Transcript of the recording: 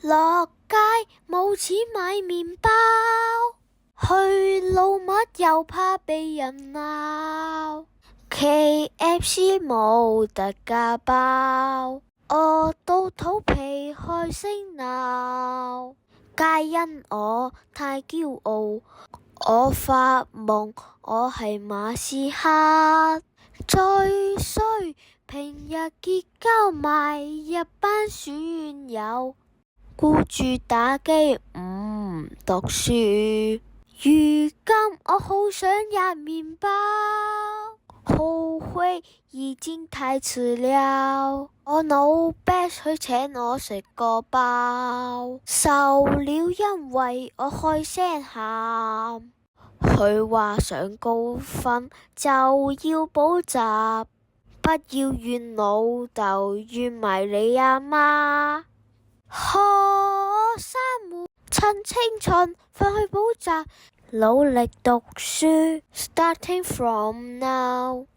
落街冇錢買麵包，去老麥又怕被人鬧，KFC 冇特價包，餓到肚皮開聲鬧，皆因我太驕傲，我發夢我係馬斯克，最衰平日結交埋一班損友，顧住打機唔讀書，如今我好想入麵包，後悔已經太遲了，我老爸佢請我食個包，受了因為我開聲喊，佢話上高分就要補習，不要怨老豆怨埋你阿媽，學生們趁青春返去補習，努力讀書 Starting from now。